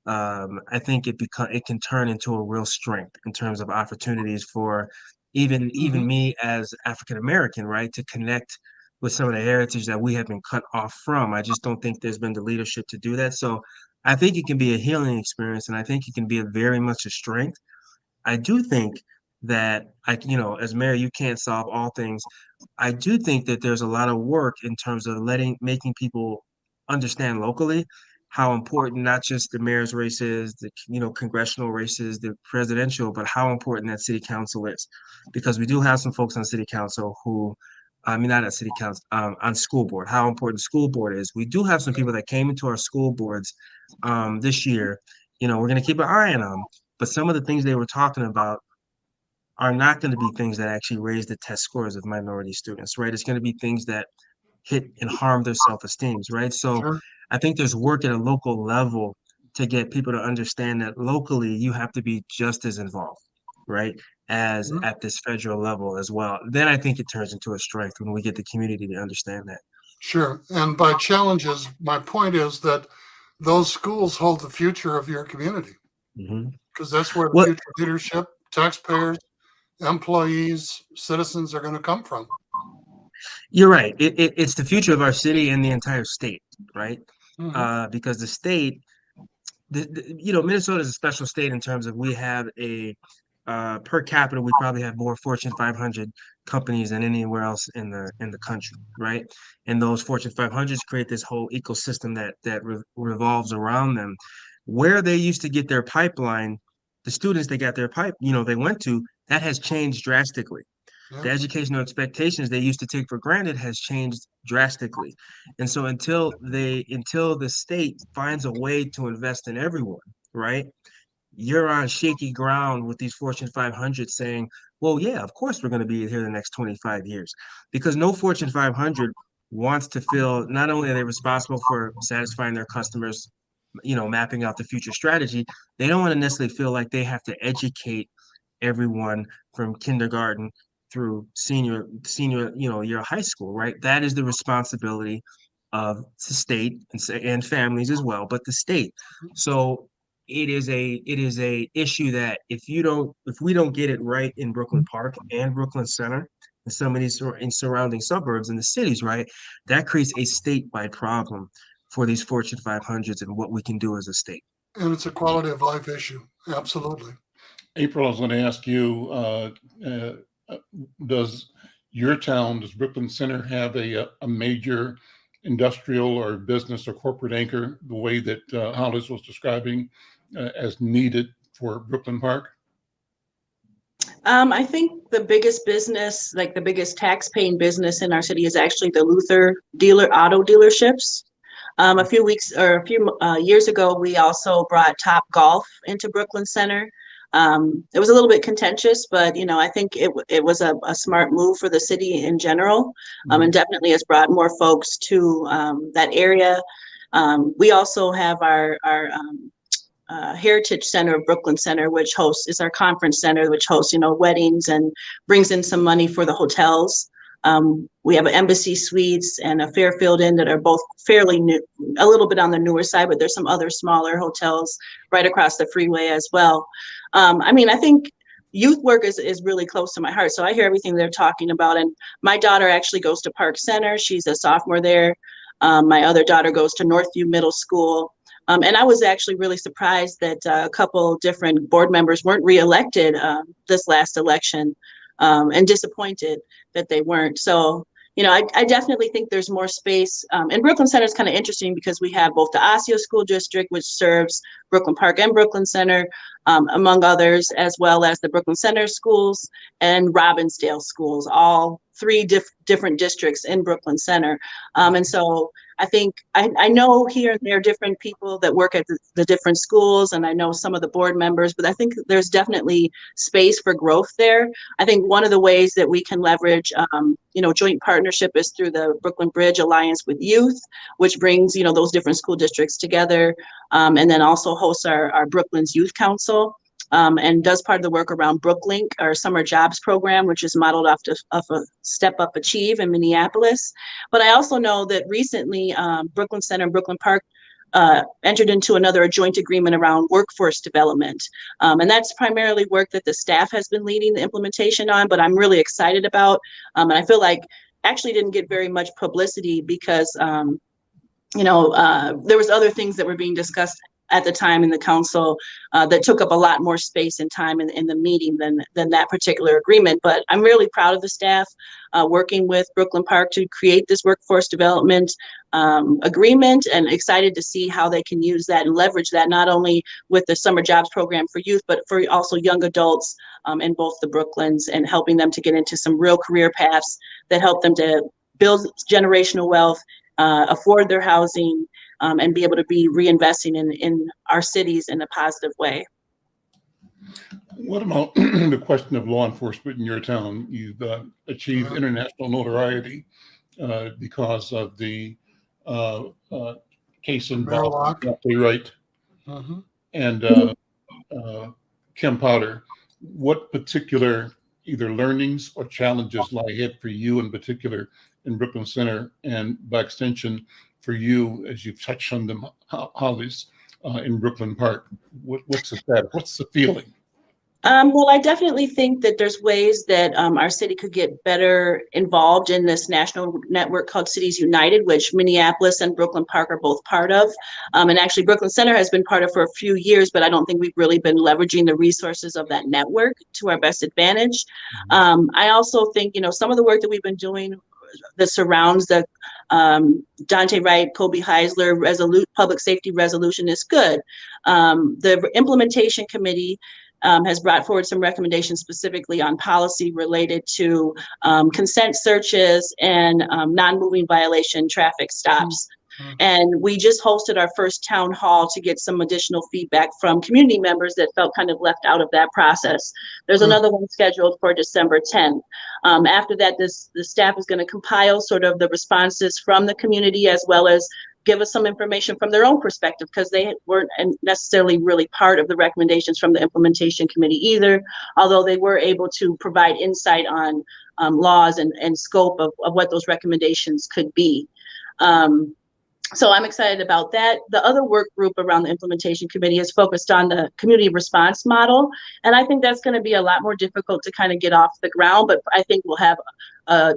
I think it can turn into a real strength in terms of opportunities for even me as African American, right, to connect with some of the heritage that we have been cut off from. I just don't think there's been the leadership to do that. So I think it can be a healing experience, and I think it can be very much a strength. I do think that as mayor, you can't solve all things. I do think that there's a lot of work in terms of making people understand locally how important not just the mayor's races, the congressional races, the presidential, but how important that city council is, because we do have some folks on city council who, I mean, not at city council, on school board, how important school board is. We do have some people that came into our school boards this year. We're going to keep an eye on them, but some of the things they were talking about are not going to be things that actually raise the test scores of minority students, right? It's going to be things that hit and harm their self-esteem, right? So Sure. I think there's work at a local level to get people to understand that locally you have to be just as involved, right? as at this federal level as well. Then I think it turns into a strength when we get the community to understand that. Sure. And by challenges, my point is that those schools hold the future of your community, because that's where the future leadership, taxpayers, employees, citizens are going to come from. You're right. It's the future of our city and the entire state, right? Because the state, Minnesota is a special state in terms of we have a per capita, we probably have more Fortune 500 companies than anywhere else in the country, right? And those Fortune 500s create this whole ecosystem that revolves around them. Where they used to get their pipeline, the students they got their they went to, that has changed drastically. The educational expectations they used to take for granted has changed drastically. And so until the state finds a way to invest in everyone, right? You're on shaky ground with these Fortune 500 saying, well, yeah, of course we're going to be here the next 25 years. Because no Fortune 500 wants to feel not only are they responsible for satisfying their customers, mapping out the future strategy, they don't want to necessarily feel like they have to educate everyone from kindergarten through senior, year of high school, right? That is the responsibility of the state and families as well, but the state. So it is a issue that if we don't get it right in Brooklyn Park and Brooklyn Center and some of these in surrounding suburbs and the cities, right, that creates a statewide problem for these Fortune 500s and what we can do as a state. And it's a quality of life issue. Absolutely. April, I was going to ask you, does Brooklyn Center have a major industrial or business or corporate anchor the way that Hollies was describing as needed for Brooklyn Park? I think the biggest business, like the biggest tax-paying business in our city, is actually the Luther auto dealerships. A few years ago, we also brought Top Golf into Brooklyn Center. It was a little bit contentious, but I think it was a smart move for the city in general, and definitely has brought more folks to that area. We also have our Heritage Center of Brooklyn Center, which is our conference center, which hosts weddings and brings in some money for the hotels. We have an Embassy Suites and a Fairfield Inn that are both fairly new, a little bit on the newer side, but there's some other smaller hotels right across the freeway as well. I think youth work is really close to my heart. So I hear everything they're talking about. And my daughter actually goes to Park Center. She's a sophomore there. My other daughter goes to Northview Middle School. And I was actually really surprised that a couple different board members weren't reelected this last election, and disappointed that they weren't. So, I definitely think there's more space. And Brooklyn Center is kind of interesting because we have both the Osseo School District, which serves Brooklyn Park and Brooklyn Center, among others, as well as the Brooklyn Center schools and Robbinsdale schools, all three different districts in Brooklyn Center. And so I think I know here and there different people that work at the different schools, and I know some of the board members, but I think there's definitely space for growth there. I think one of the ways that we can leverage, joint partnership is through the Brooklyn Bridge Alliance with Youth, which brings, those different school districts together, and then also hosts our Brooklyn's Youth Council. And does part of the work around Brooklink, our summer jobs program, which is modeled off a Step Up Achieve in Minneapolis. But I also know that recently Brooklyn Center and Brooklyn Park entered into a joint agreement around workforce development. And that's primarily work that the staff has been leading the implementation on, but I'm really excited about. And I feel like actually didn't get very much publicity because, there was other things that were being discussed at the time in the council that took up a lot more space and time in the meeting than that particular agreement. But I'm really proud of the staff working with Brooklyn Park to create this workforce development agreement, and excited to see how they can use that and leverage that not only with the summer jobs program for youth, but for also young adults in both the Brooklyns, and helping them to get into some real career paths that help them to build generational wealth, afford their housing, and be able to be reinvesting in our cities in a positive way. What about the question of law enforcement in your town? You've achieved international notoriety because of the case involved, right? And Kim Powder. what particular either learnings or challenges lie ahead for you in particular in Brooklyn Center, and by extension for you as you've touched on them, Hollies, in Brooklyn Park? What's the status? What's the feeling? Well, I definitely think that there's ways that our city could get better involved in this national network called Cities United, which Minneapolis and Brooklyn Park are both part of. And actually, Brooklyn Center has been part of for a few years, but I don't think we've really been leveraging the resources of that network to our best advantage. I also think, some of the work that we've been doing that surrounds the Dante Wright, Kobe Heisler public safety resolution is good. The implementation committee has brought forward some recommendations specifically on policy related to consent searches and non-moving violation traffic stops. And we just hosted our first town hall to get some additional feedback from community members that felt kind of left out of that process. There's another one scheduled for December 10th. After that, the staff is going to compile sort of the responses from the community, as well as give us some information from their own perspective, because they weren't necessarily really part of the recommendations from the implementation committee either, although they were able to provide insight on laws and scope of what those recommendations could be. So I'm excited about that. The other work group around the implementation committee is focused on the community response model. And I think that's going to be a lot more difficult to kind of get off the ground, but I think we'll have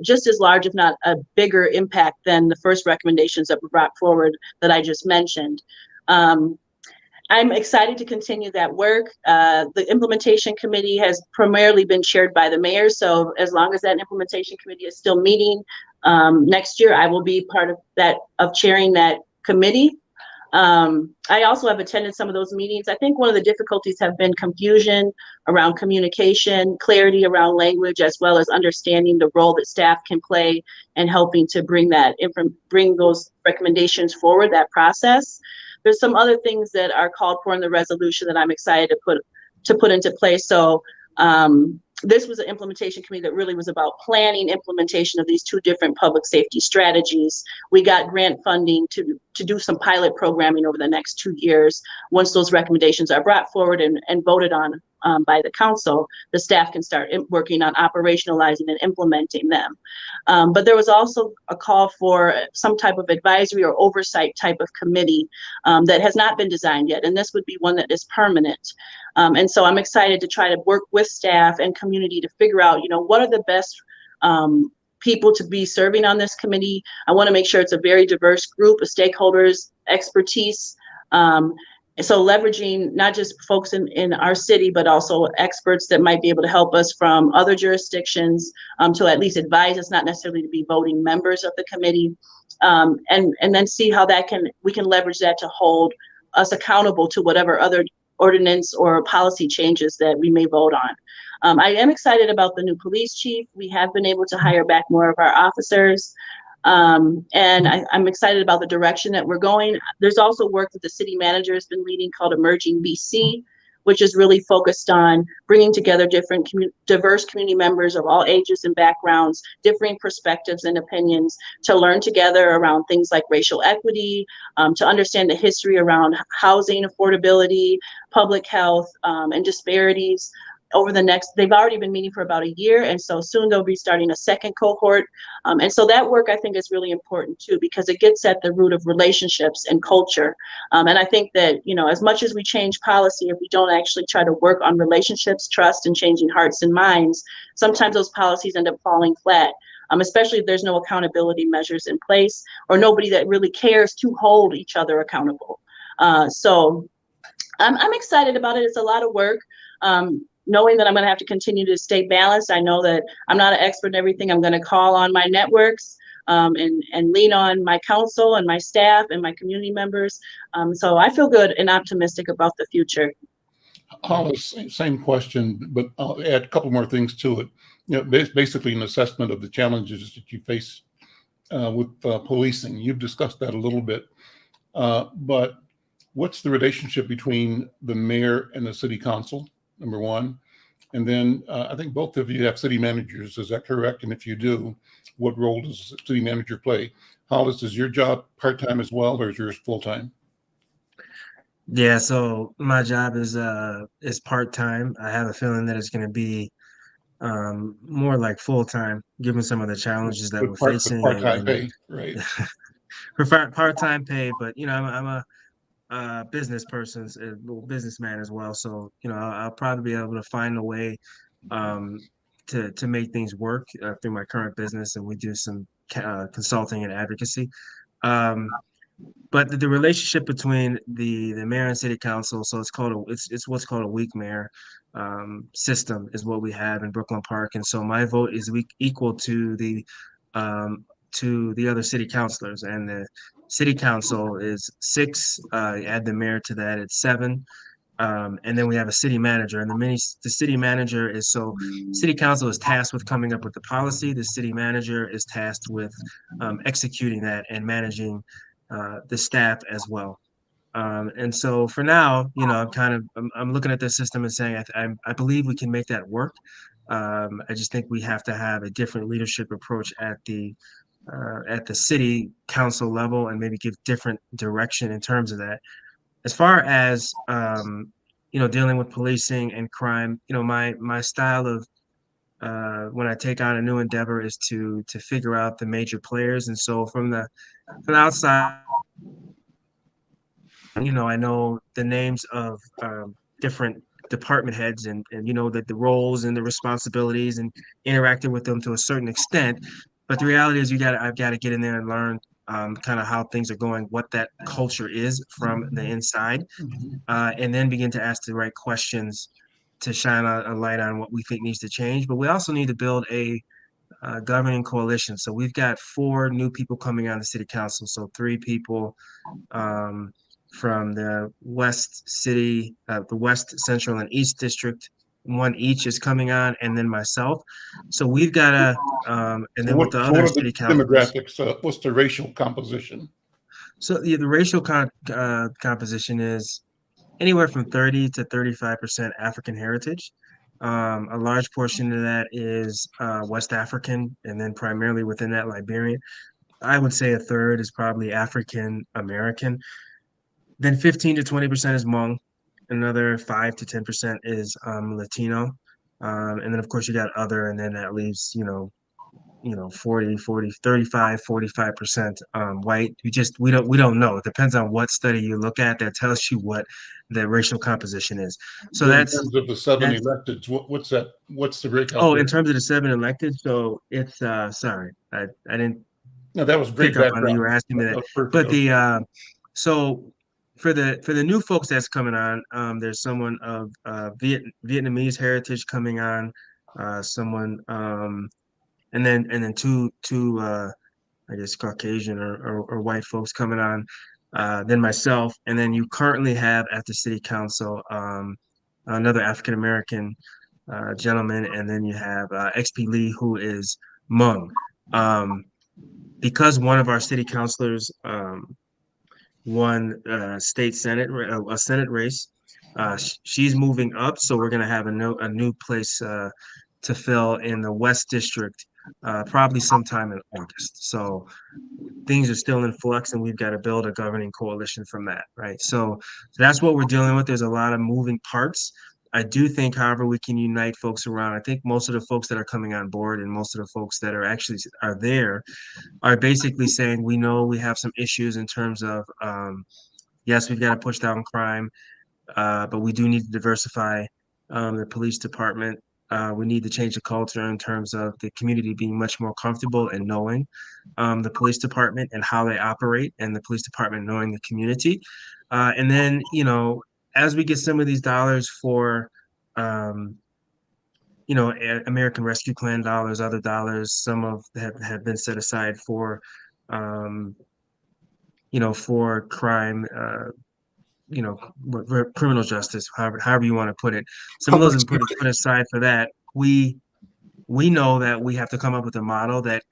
just as large, if not a bigger impact than the first recommendations that were brought forward that I just mentioned. I'm excited to continue that work. The implementation committee has primarily been chaired by the mayor. So as long as that implementation committee is still meeting next year, I will be part of chairing that committee. I also have attended some of those meetings. I think one of the difficulties have been confusion around communication, clarity around language, as well as understanding the role that staff can play in helping to bring those recommendations forward, that process. There's some other things that are called for in the resolution that I'm excited to put into place. So this was an implementation committee that really was about planning implementation of these two different public safety strategies. We got grant funding to do some pilot programming over the next 2 years. Once those recommendations are brought forward and voted on by the council, the staff can start working on operationalizing and implementing them. But there was also a call for some type of advisory or oversight type of committee that has not been designed yet, and this would be one that is permanent. And so I'm excited to try to work with staff and community to figure out, what are the best people to be serving on this committee. I want to make sure it's a very diverse group of stakeholders, expertise. So leveraging not just folks in our city, but also experts that might be able to help us from other jurisdictions to at least advise us, not necessarily to be voting members of the committee, and then see how we can leverage that to hold us accountable to whatever other ordinance or policy changes that we may vote on. I am excited about the new police chief. We have been able to hire back more of our officers. And I'm excited about the direction that we're going. There's also work that the city manager has been leading called Emerging BC, which is really focused on bringing together different diverse community members of all ages and backgrounds, differing perspectives and opinions to learn together around things like racial equity, to understand the history around housing affordability, public health, and disparities. They've already been meeting for about a year, and so soon they'll be starting a second cohort. And so that work I think is really important too, because it gets at the root of relationships and culture. And I think that, as much as we change policy, if we don't actually try to work on relationships, trust, and changing hearts and minds, sometimes those policies end up falling flat. Especially if there's no accountability measures in place or nobody that really cares to hold each other accountable. So I'm excited about it. It's a lot of work. Knowing that I'm going to have to continue to stay balanced. I know that I'm not an expert in everything. I'm going to call on my networks and lean on my council and my staff and my community members. So I feel good and optimistic about the future. Hollis, same question, but I'll add a couple more things to it. Basically an assessment of the challenges that you face with policing. You've discussed that a little bit, but what's the relationship between the mayor and the city council? Number one. And then I think both of you have city managers. Is that correct? And if you do, what role does the city manager play? Hollis, is your job part-time as well, or is yours full-time? Yeah, so my job is part-time. I have a feeling that it's going to be more like full-time, given some of the challenges that we're with facing part-time and pay, right? prefer part-time pay. But I'm a business person, a little businessman as well. So I'll probably be able to find a way um, to make things work through my current business, and we do some consulting and advocacy. Um, but the relationship between the mayor and city council, so it's what's called a weak mayor system is what we have in Brooklyn Park, and so my vote is equal um, to the other city councilors, and the city council is six. Add the mayor to that, it's seven. And then we have a city manager, and the city manager is city council is tasked with coming up with the policy. The city manager is tasked with executing that and managing the staff as well. And so for now, I'm looking at the system and saying I believe we can make that work. I just think we have to have a different leadership approach at the city council level and maybe give different direction in terms of that. As far as dealing with policing and crime, my style of when I take on a new endeavor is to figure out the major players. And so from the outside, I know the names of different department heads and that the roles and the responsibilities and interacting with them to a certain extent. But the reality is I've got to get in there and learn kind of how things are going, what that culture is from the inside, and then begin to ask the right questions to shine a light on what we think needs to change. But we also need to build a governing coalition. So we've got four new people coming on the city council. So three people um, from the the West, Central, and East District. One each is coming on, and then myself. So we've got and then with the What other are the city councils. demographics? What's the racial composition? So the racial composition is anywhere from 30 to 35% African heritage. A large portion of that is West African, and then primarily within that Liberian. I would say a third is probably African American. Then 15 to 20% is Hmong. Another 5 to 10% is Latino. And then of course you got other, and then that leaves, 45% white. We don't know. It depends on what study you look at that tells you what the racial composition is. So So in that's terms of the seven that's electeds, what's that? What's the breakout oh, there? in terms of the seven elected, so it's sorry, I didn't No, that was great pick up on that. You background. were asking me That that. was perfect. But so for the new folks that's coming on, there's someone of Vietnamese heritage coming on, someone and then two I guess Caucasian or white folks coming on, then myself, and then you currently have at the city council another African American gentleman, and then you have XP Lee, who is Hmong. Um, because one of our city councilors won a Senate race, she's moving up, so we're gonna have a new place to fill in the West District, probably sometime in August. So things are still in flux, and we've got to build a governing coalition from that, right? So that's what we're dealing with. There's a lot of moving parts. I do think, however, we can unite folks around. I think most of the folks that are coming on board and most of the folks that are there are basically saying we know we have some issues in terms of yes, we've got to push down crime, but we do need to diversify the police department. We need to change the culture in terms of the community being much more comfortable and knowing the police department and how they operate, and the police department knowing the community. And then, as we get some of these dollars for, um, American Rescue Plan dollars, other dollars, some of have been set aside um, for crime, criminal justice, however you want to put it. Some of those have been put aside for that. We know that we have to come up with a model that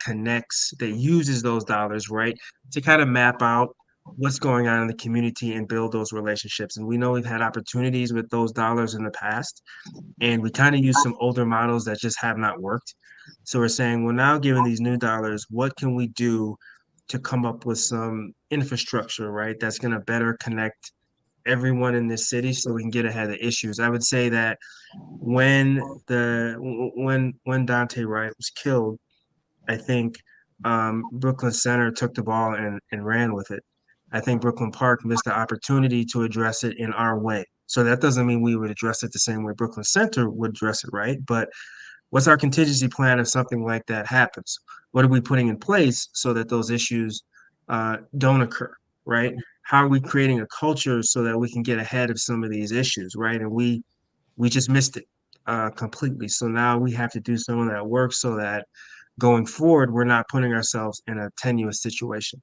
uses those dollars, right, to kind of map out what's going on in the community and build those relationships. And we know we've had opportunities with those dollars in the past, and we kind of use some older models that just have not worked. So we're saying, well, now given these new dollars, what can we do to come up with some infrastructure, right, that's going to better connect everyone in this city so we can get ahead of issues. I would say that when Dante Wright was killed, I think Brooklyn Center took the ball and ran with it. I think Brooklyn Park missed the opportunity to address it in our way. So that doesn't mean we would address it the same way Brooklyn Center would address it, right? But what's our contingency plan if something like that happens? What are we putting in place so that those issues don't occur, right? How are we creating a culture so that we can get ahead of some of these issues, right? And we just missed it completely. So now we have to do some of that work so that going forward, we're not putting ourselves in a tenuous situation.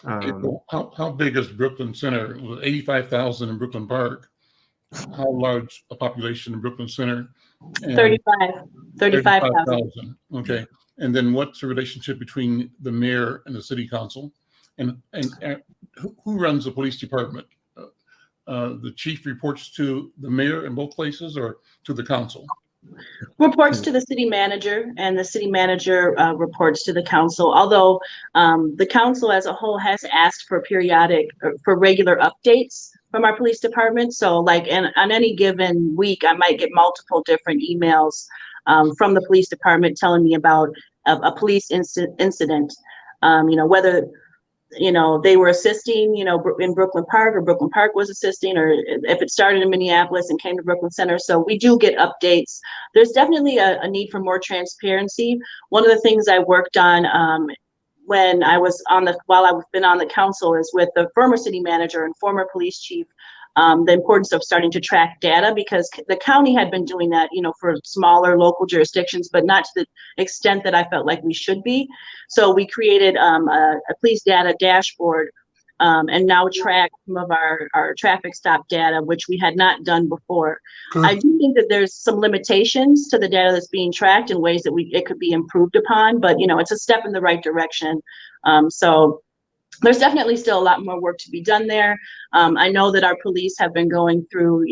April, how big is Brooklyn Center? 85,000 in Brooklyn Park. How large a population in Brooklyn Center? And 35,000. Okay. And then what's the relationship between the mayor and the city council? And who runs the police department? The chief reports to the mayor in both places or to the council? Reports to the city manager, and the city manager reports to the council. Although the council as a whole has asked for regular updates from our police department. So like on any given week, I might get multiple different emails from the police department telling me about a police incident, whether they were assisting, in Brooklyn Park, or Brooklyn Park was assisting, or if it started in Minneapolis and came to Brooklyn Center. So we do get updates. There's definitely a need for more transparency. One of the things I worked on when I was while I've been on the council is with the former city manager and former police chief, the importance of starting to track data, because the county had been doing that, for smaller local jurisdictions, but not to the extent that I felt like we should be. So we created a police data dashboard and now track some of our traffic stop data, which we had not done before. Good. I do think that there's some limitations to the data that's being tracked in ways that it could be improved upon, but it's a step in the right direction. So there's definitely still a lot more work to be done there. I know that our police have been going through,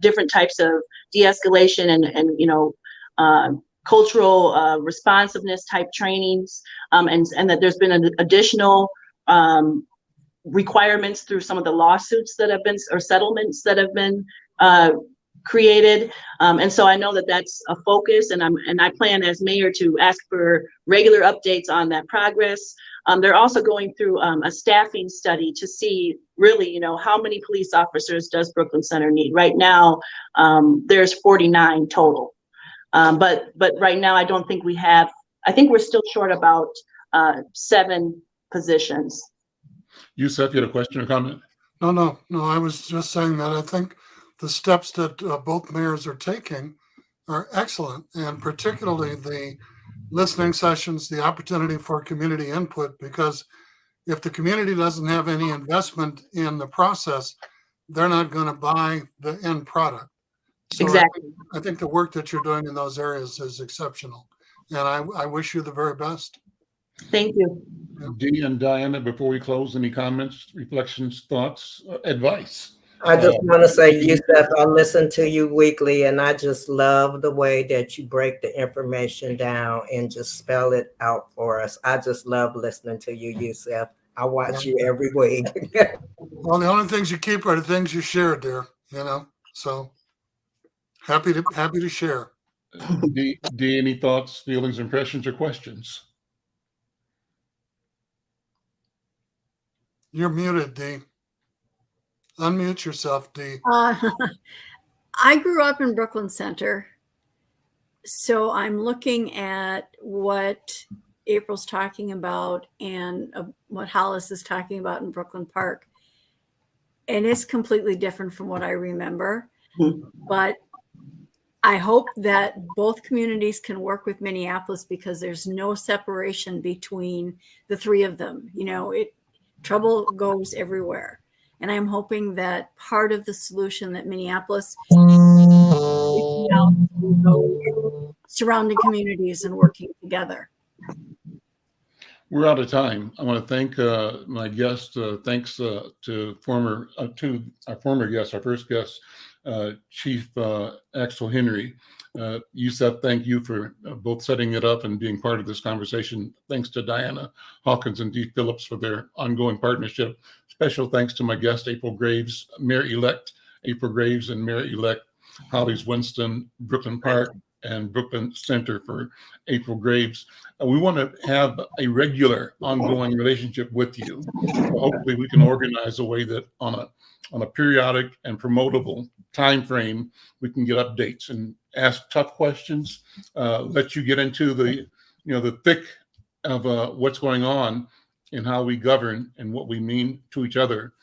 different types of de-escalation and cultural responsiveness type trainings, and that there's been additional requirements through some of the lawsuits that have been, or settlements that have been created. And so I know that that's a focus, and I plan as mayor to ask for regular updates on that progress. They're also going through a staffing study to see really, how many police officers does Brooklyn Center need? Right now, there's 49 total. But right now, I don't think we have, I think we're still short about 7 positions. Yusef, you had a question or comment? No. I was just saying that I think the steps that both mayors are taking are excellent, and particularly the listening sessions, the opportunity for community input, because if the community doesn't have any investment in the process, they're not going to buy the end product. So Exactly. I think the work that you're doing in those areas is exceptional, and I wish you the very best. Thank you. Dee and Diana, before we close, any comments, reflections, thoughts, advice? I just want to say, Yusef, I listen to you weekly, and I just love the way that you break the information down and just spell it out for us. I just love listening to you, Yusef. I watch you every week. Well, the only things you keep are the things you share, dear. So happy to share. Dee, any thoughts, feelings, impressions, or questions? You're muted, Dee. Unmute yourself, Dee. I grew up in Brooklyn Center, so I'm looking at what April's talking about and what Hollis is talking about in Brooklyn Park. And it's completely different from what I remember. But I hope that both communities can work with Minneapolis, because there's no separation between the 3 of them. Trouble goes everywhere. And I'm hoping that part of the solution that Minneapolis reaching out to surrounding communities and working together. We're out of time. I want to thank my guest. Thanks to our former guest, our first guest, Chief Axel Henry. Yusef, thank you for both setting it up and being part of this conversation. Thanks to Diana Hawkins and Dee Phillipps for their ongoing partnership. Special thanks to my guest, April Graves, Mayor-elect April Graves, and Mayor-elect Hollies Winston, Brooklyn Park, and Brooklyn Center for April Graves. We want to have a regular ongoing relationship with you. So hopefully we can organize a way that on a periodic and promotable time frame, we can get updates and ask tough questions, let you get into the thick of what's going on and how we govern and what we mean to each other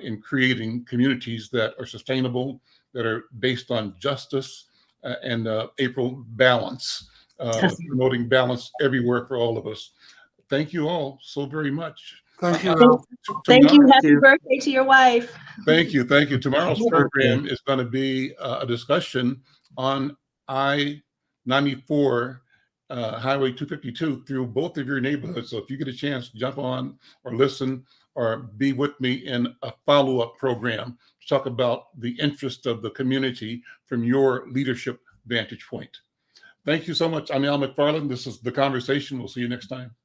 in creating communities that are sustainable, that are based on justice, and April balance, promoting balance everywhere for all of us. Thank you all so very much. Thank you. Thank you. Happy birthday to your wife. Thank you. Thank you. Tomorrow's program is going to be a discussion on I-94 Highway 252 through both of your neighborhoods. So if you get a chance, jump on or listen or be with me in a follow-up program to talk about the interest of the community from your leadership vantage point. Thank you so much. I'm Al McFarlane. This is The Conversation. We'll see you next time.